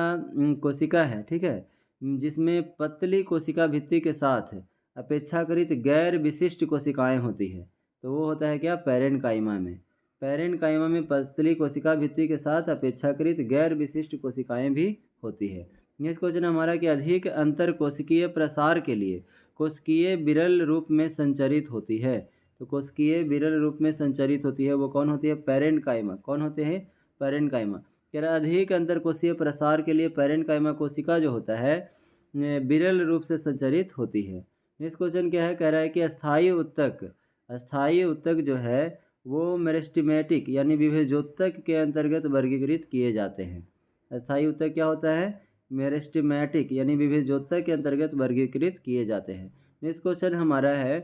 कोशिका है, ठीक है, जिसमें पतली कोशिका भित्ति के साथ अपेक्षाकृत गैर विशिष्ट कोशिकाएं होती है। तो वो होता है क्या, पैरेन्काइमा में। पैरेन्काइमा में पतली कोशिका भित्ति के साथ अपेक्षाकृत गैर विशिष्ट कोशिकाएं भी होती है। नेक्स्ट क्वेश्चन हमारा कि अधिक अंतर कोशिकीय प्रसार के लिए कोशिकीय विरल रूप में संचरित होती है। तो कोशिकीय विरल रूप में संचरित होती है वो कौन होती है, पैरेन्काइमा। कौन होते हैं, पैरेन्काइमा। कह रहा अधिक अंतर कोशिकीय प्रसार के लिए पैरेन्काइमा कोशिका जो होता है विरल रूप से संचरित होती है। नेक्स्ट क्वेश्चन क्या है, कह रहा है कि अस्थायी उत्तक जो है वो मेरिस्टेमेटिक यानी विभेजोत्तक के अंतर्गत वर्गीकृत किए जाते हैं। अस्थायी उत्तक क्या होता है, मेरिस्टेमेटिक यानी विभेजोत्तक के अंतर्गत वर्गीकृत किए जाते हैं। नेक्स्ट क्वेश्चन हमारा है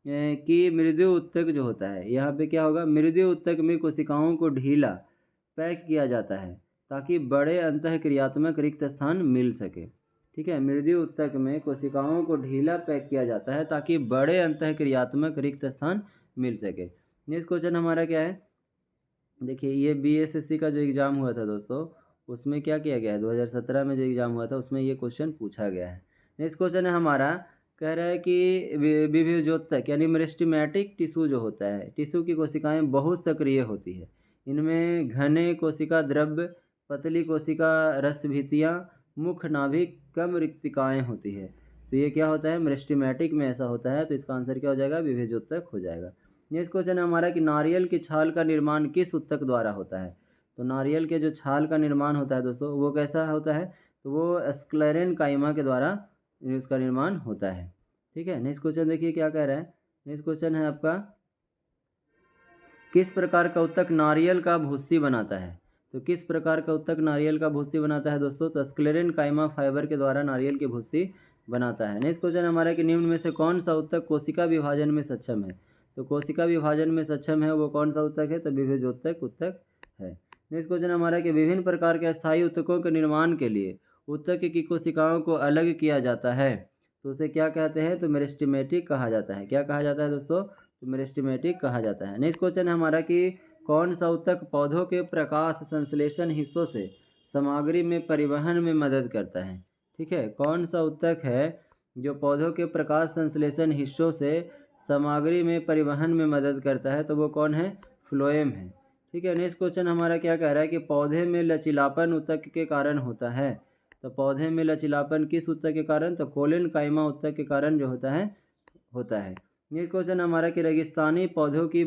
कि मृदु उत्तक जो होता है, यहाँ पे क्या होगा, मृदु उत्तक में कोशिकाओं को ढीला पैक किया जाता है ताकि बड़े अंतःक्रियात्मक रिक्त स्थान मिल सके। ठीक है, मृदु उत्तक में कोशिकाओं को ढीला पैक किया जाता है ताकि बड़े अंतःक्रियात्मक रिक्त स्थान मिल सके। नेक्स्ट क्वेश्चन हमारा क्या है, देखिए ये बीएसएससी का जो एग्ज़ाम हुआ था दोस्तों उसमें क्या किया गया है, 2017 में जो एग्ज़ाम हुआ था उसमें ये क्वेश्चन पूछा गया है। नेक्स्ट क्वेश्चन है हमारा, कह रहा है कि विभेजोत्तक यानी मेरिस्टेमेटिक टिश्यू जो होता है, टिश्यू की कोशिकाएं बहुत सक्रिय होती है। इनमें घने कोशिका द्रव्य, पतली कोशिका रसभितियाँ, मुख नाभिक कम रिक्तिकाएँ होती है। तो ये क्या होता है, मेरिस्टेमेटिक में ऐसा होता है, तो इसका आंसर क्या हो जाएगा, विभेजोत्तक हो जाएगा। नेक्स्ट क्वेश्चन है हमारा कि नारियल की छाल का निर्माण किस उत्तक द्वारा होता है। तो नारियल के जो छाल का निर्माण होता है दोस्तों वो कैसा होता है, तो वो स्क्लेरेन्काइमा के द्वारा उसका निर्माण होता है। ठीक है, नेक्स्ट क्वेश्चन देखिए क्या कह रहा है। नेक्स्ट क्वेश्चन है आपका, किस प्रकार का उत्तक नारियल का भूसी बनाता है। तो किस प्रकार का उत्तक नारियल का भूसी बनाता है दोस्तों, तो स्क्लेरेन्काइमा फाइबर के द्वारा नारियल की भूसी बनाता है। नेक्स्ट क्वेश्चन हमारा कि निम्न में से कौन सा उत्तक कोशिका विभाजन में सक्षम है। तो कोशिका विभाजन में सक्षम है वो कौन सा उत्तक है, तो विभेजोत्तक उत्तक है। नेक्स्ट क्वेश्चन हमारा कि विभिन्न प्रकार के अस्थायी उत्तकों के निर्माण के लिए उत्तक की कोशिकाओं को अलग किया जाता है, तो उसे क्या कहते हैं, तो मेरिस्टेमेटिक कहा जाता है। क्या कहा जाता है दोस्तों, तो मेरिस्टेमेटिक कहा जाता है। नेक्स्ट क्वेश्चन है हमारा कि कौन सा उत्तक पौधों के प्रकाश संश्लेषण हिस्सों से सामग्री में परिवहन में मदद करता है। ठीक है, कौन सा उत्तक है जो पौधों के प्रकाश संश्लेषण हिस्सों से सामग्री में परिवहन में मदद करता है, तो वो कौन है, फ्लोएम है। ठीक है, नेक्स्ट क्वेश्चन हमारा क्या कह रहा है कि पौधे में लचीलापन उत्तक के कारण होता है। तो पौधे में लचीलापन किस उत्तक के कारण, तो कोलेनकाइमा उत्तक के कारण जो होता है नेक्स्ट क्वेश्चन हमारा कि रेगिस्तानी पौधों की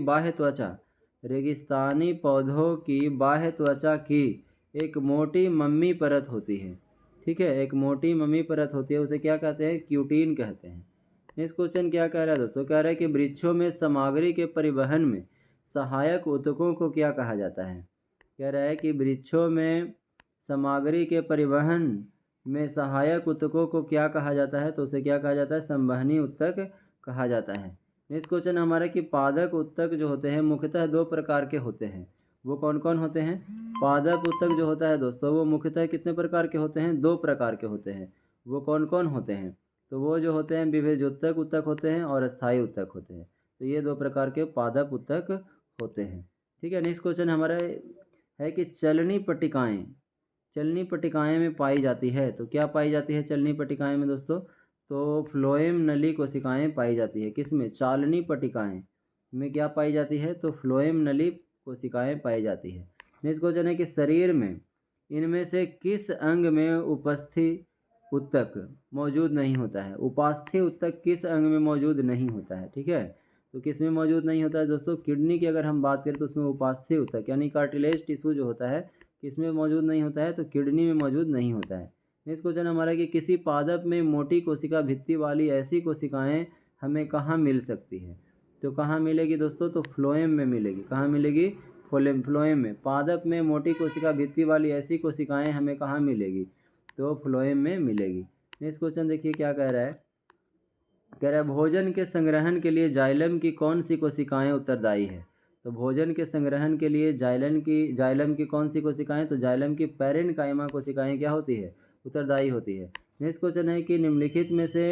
बाह्य त्वचा की एक मोटी मम्मी परत होती है। ठीक है, एक मोटी मम्मी परत होती है, उसे क्या कहते हैं, क्यूटीन कहते हैं। नेक्स्ट क्वेश्चन क्या कह रहा है दोस्तों, कह रहा है कि वृक्षों में सामग्री के परिवहन में सहायक उत्तकों को क्या कहा जाता है। कह रहा है कि वृक्षों में सामग्री के परिवहन में सहायक ऊतकों को क्या कहा जाता है? तो उसे क्या कहा जाता है? संवहनी ऊतक कहा जाता है। नेक्स्ट क्वेश्चन हमारा कि पादप ऊतक जो होते हैं मुख्यतः दो प्रकार के होते हैं। वो कौन कौन होते हैं? पादप ऊतक जो होता है दोस्तों वो मुख्यतः कितने प्रकार के होते हैं? दो प्रकार के होते हैं। वो कौन कौन होते हैं? तो वो जो होते हैं विभेजोत्तक ऊतक होते हैं और अस्थायी ऊतक होते हैं। तो ये दो प्रकार के पादप ऊतक होते हैं। ठीक है। नेक्स्ट क्वेश्चन हमारा है कि चलनी पट्टिकाएं में पाई जाती है। तो क्या पाई जाती है चलनी पट्टिकाएं में दोस्तों? तो फ्लोएम नली कोशिकाएं पाई जाती है। किसमें? चालनी पट्टिकाएं में क्या पाई जाती है? तो फ्लोएम नली कोशिकाएं पाई जाती है। नेक्स्ट क्वेश्चन है कि शरीर में इनमें से किस अंग में उपस्थित ऊतक मौजूद नहीं होता है? उपास्थि ऊतक किस अंग में मौजूद नहीं होता है? ठीक है। तो किस में मौजूद नहीं होता है दोस्तों? किडनी की अगर हम बात करें तो उसमें उपास्थि ऊतक यानी कार्टिलेज टिश्यू जो होता है किसमें मौजूद नहीं होता है? तो किडनी में मौजूद नहीं होता है। नेक्स्ट क्वेश्चन हमारा कि किसी पादप में मोटी कोशिका भित्ति वाली ऐसी कोशिकाएं हमें कहाँ मिल सकती है? तो कहाँ मिलेगी दोस्तों? तो फ्लोएम में मिलेगी। कहाँ मिलेगी? फ्लोएम में। पादप में मोटी कोशिका भित्ति वाली ऐसी कोशिकाएं हमें कहाँ मिलेगी? तो फ्लोएम में मिलेगी। नेक्स्ट क्वेश्चन देखिए क्या कह रहा है। कह रहा है भोजन के संग्रहण के लिए जाइलम की कौन सी कोशिकाएं उत्तरदायी है? तो भोजन के संग्रहण के लिए जाइलम की कौन सी कोशिकाएं? तो जाइलम की पैरेन्काइमा कोशिकाएं क्या होती है? उत्तरदायी होती है। नेक्स्ट क्वेश्चन है कि निम्नलिखित में से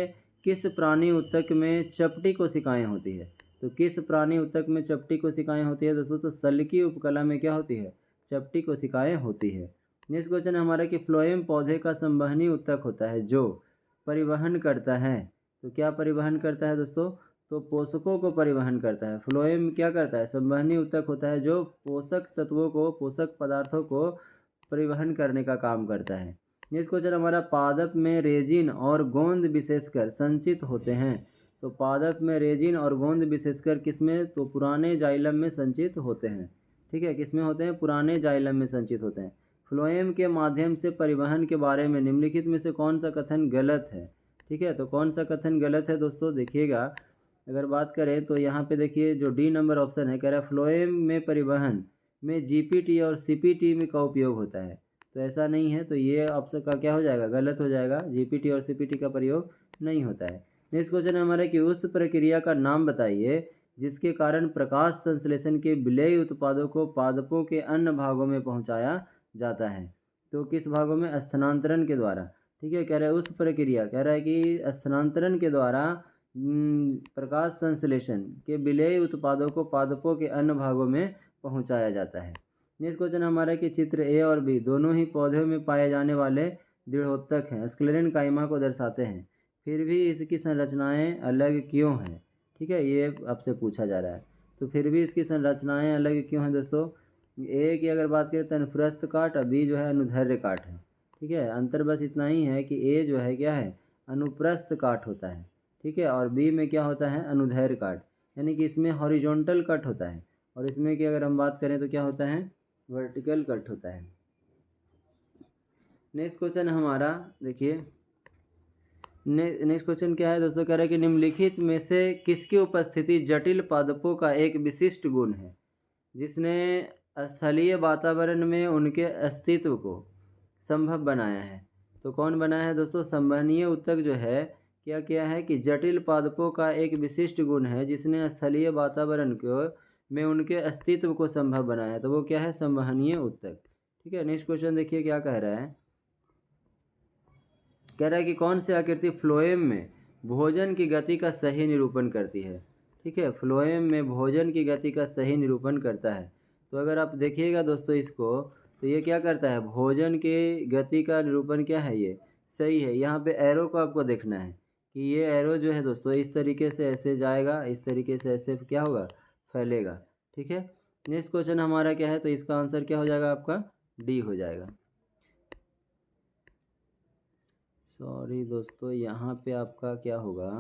किस प्राणी ऊतक में चपटी कोशिकाएं होती है? तो किस प्राणी ऊतक में चपटी कोशिकाएं होती है दोस्तों? तो सल्की उपकला में क्या होती है? चपटी कोशिकाएं होती है। नेक्स्ट क्वेश्चन हमारा कि फ्लोएम पौधे का संवहनी ऊतक होता है जो परिवहन करता है। तो क्या परिवहन करता है दोस्तों? तो पोषकों को परिवहन करता है। फ्लोएम क्या करता है? संवहनी ऊतक होता है जो पोषक तत्वों को, पोषक पदार्थों को परिवहन करने का काम करता है। नेक्स्ट क्वेश्चन हमारा पादप में रेजिन और गोंद विशेषकर संचित होते हैं। तो पादप में रेजिन और गोंद विशेषकर किसमें? तो पुराने जाइलम में संचित होते हैं। ठीक है। किसमें होते हैं? पुराने जाइलम में संचित होते हैं। फ्लोएम के माध्यम से परिवहन के बारे में निम्नलिखित में से कौन सा कथन गलत है? ठीक है। तो कौन सा कथन गलत है दोस्तों? देखिएगा अगर बात करें तो यहाँ पे देखिए जो डी नंबर ऑप्शन है कह रहा है फ्लोएम में परिवहन में जीपीटी और सीपीटी में का उपयोग होता है। तो ऐसा नहीं है। तो ये ऑप्शन का क्या हो जाएगा? गलत हो जाएगा। जीपीटी और सीपीटी का प्रयोग नहीं होता है। नेक्स्ट क्वेश्चन हमारा कि उस प्रक्रिया का नाम बताइए जिसके कारण प्रकाश संश्लेषण के विलेय उत्पादों को पादपों के अन्य भागों में पहुँचाया जाता है। तो किस भागों में? स्थानांतरण के द्वारा। ठीक है। कह रहा है उस प्रक्रिया, कह रहा है कि स्थानांतरण के द्वारा प्रकाश संश्लेषण के विलेय उत्पादों को पादपों के अन्य भागों में पहुंचाया जाता है। नेक्स्ट क्वेश्चन हमारा कि चित्र ए और बी दोनों ही पौधों में पाए जाने वाले दृढ़ोत्तक हैं, स्क्लेरेनकाइमा को दर्शाते हैं, फिर भी इसकी संरचनाएं अलग क्यों हैं? ठीक है। ये आपसे पूछा जा रहा है। तो फिर भी इसकी संरचनाएं अलग क्यों हैं दोस्तों? ए की अगर बात करें तो अनुप्रस्थ काट और बी जो है अनुदैर्ध्य काट है। ठीक है। अंतर बस इतना ही है कि ए जो है क्या है? अनुप्रस्थ काट होता है। ठीक है। और बी में क्या होता है? अनुदैर्ध्य काट, यानी कि इसमें हॉरिजॉन्टल कट होता है और इसमें की अगर हम बात करें तो क्या होता है? वर्टिकल कट होता है। नेक्स्ट क्वेश्चन हमारा देखिए नेक्स्ट क्वेश्चन क्या है दोस्तों? कह रहा है कि निम्नलिखित में से किसकी उपस्थिति जटिल पादपों का एक विशिष्ट गुण है जिसने स्थलीय वातावरण में उनके अस्तित्व को संभव बनाया है? तो कौन बनाया है दोस्तों? संवहनीय ऊतक जो है क्या किया है कि जटिल पादपों का एक विशिष्ट गुण है जिसने स्थलीय वातावरण को में उनके अस्तित्व को संभव बनाया है। तो वो क्या है? संवहनीय ऊतक। ठीक है। नेक्स्ट क्वेश्चन देखिए क्या कह रहा है। कह रहा है कि कौन सी आकृति फ्लोएम में भोजन की गति का सही निरूपण करती है? ठीक है। फ्लोएम में भोजन की गति का सही निरूपण करता है। तो अगर आप देखिएगा दोस्तों इसको तो ये क्या करता है? भोजन के गति का निरूपण क्या है? ये सही है। यहाँ पे एरो को आपको देखना है कि ये एरो जो है दोस्तों इस तरीके से ऐसे जाएगा, इस तरीके से ऐसे क्या होगा? फैलेगा। ठीक है। नेक्स्ट क्वेश्चन हमारा क्या है? तो इसका आंसर क्या हो जाएगा? आपका डी हो जाएगा। सॉरी दोस्तों, यहाँ पे आपका क्या होगा?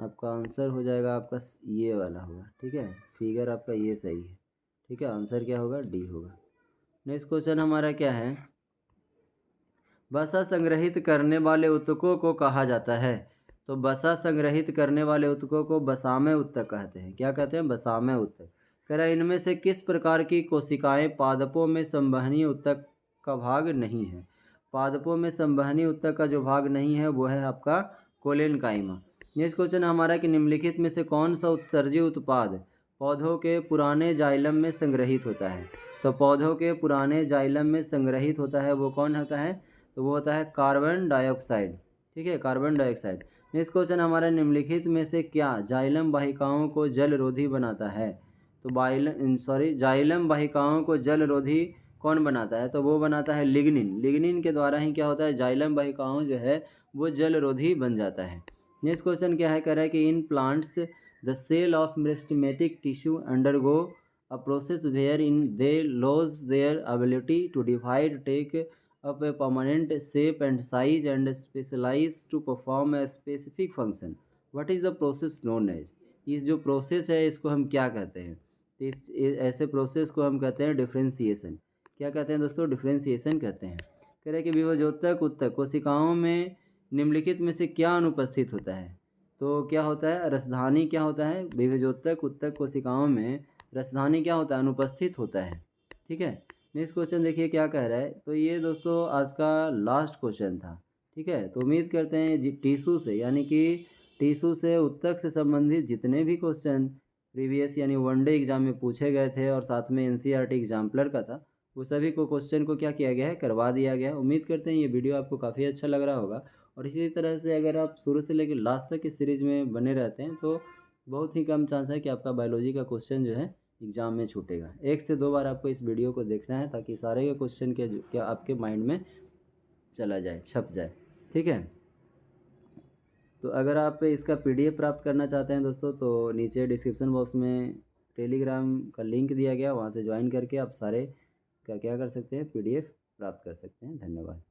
आपका आंसर हो जाएगा आपका ये वाला होगा। ठीक है। फिगर आपका ये सही है। ठीक है। आंसर क्या होगा? डी होगा। नेक्स्ट क्वेश्चन हमारा क्या है? वसा संग्रहित करने वाले ऊतकों को कहा जाता है। तो वसा संग्रहित करने वाले ऊतकों को वसामय ऊतक कहते हैं। क्या कहते हैं? वसामय ऊतक। कह रहा है इनमें से किस प्रकार की कोशिकाएं पादपों में संवहनीय ऊतक का भाग नहीं है? पादपों में संवहनी ऊतक का जो भाग नहीं है वो है आपका कोलेनकाइमा। नेक्स्ट क्वेश्चन हमारा कि निम्नलिखित में से कौन सा उत्सर्जी उत्पाद पौधों के पुराने जाइलम में संग्रहित होता है। तो पौधों के पुराने जाइलम में संग्रहित होता है वो कौन होता है, तो वो होता है कार्बन डाइऑक्साइड। ठीक है, कार्बन डाइऑक्साइड। नेक्स्ट क्वेश्चन हमारा निम्नलिखित में से क्या जाइलम वाहिकाओं को जलरोधी बनाता है। तो जाइलम वाहिकाओं को जलरोधी कौन बनाता है, तो वो बनाता है लिग्निन। लिग्निन के द्वारा ही क्या होता है, जाइलम वाहिकाओं जो है वो जलरोधी बन जाता है। नेक्स्ट क्वेश्चन क्या है, कह रहा है कि in plants the cell of meristematic tissue undergo a process wherein they lose their ability to divide, take up a permanent shape and size and specialize to perform a specific function. What is the process known as? इस जो प्रोसेस है इसको हम क्या कहते हैं, तो इस ऐसे प्रोसेस को हम कहते हैं डिफ्रेंसिएशन। क्या कहते हैं दोस्तों, डिफ्रेंसिएशन कहते हैं। कह रहे हैं कि विभजोतक उत्तक कोशिकाओं में निम्नलिखित में से क्या अनुपस्थित होता है। तो क्या होता है, रसधानी क्या होता है, विभजोतक उत्तक कोशिकाओं में रसधानी क्या होता है, अनुपस्थित होता है। ठीक है, नेक्स्ट क्वेश्चन देखिए क्या कह रहा है। तो ये दोस्तों आज का लास्ट क्वेश्चन था। ठीक है, तो उम्मीद करते हैं टिश्यू से यानी कि टिश्यू से उत्तक से संबंधित जितने भी क्वेश्चन प्रीवियस यानी वनडे एग्जाम में पूछे गए थे और साथ में एनसीईआरटी एग्जाम्पलर का था, वो सभी को क्वेश्चन को क्या किया गया है, करवा दिया गया है। उम्मीद करते हैं ये वीडियो आपको काफ़ी अच्छा लग रहा होगा और इसी तरह से अगर आप शुरू से लेकर लास्ट तक इस सीरीज में बने रहते हैं तो बहुत ही कम चांस है कि आपका बायोलॉजी का क्वेश्चन जो है एग्ज़ाम में छूटेगा। 1 से 2 बार आपको इस वीडियो को देखना है ताकि सारे के क्वेश्चन के क्या आपके माइंड में चला जाए, छप जाए। ठीक है, तो अगर आप इसका पीडीएफ प्राप्त करना चाहते हैं दोस्तों तो नीचे डिस्क्रिप्शन बॉक्स में टेलीग्राम का लिंक दिया गया, वहाँ से ज्वाइन करके आप सारे का क्या कर सकते हैं, पीडीएफ प्राप्त कर सकते हैं। धन्यवाद।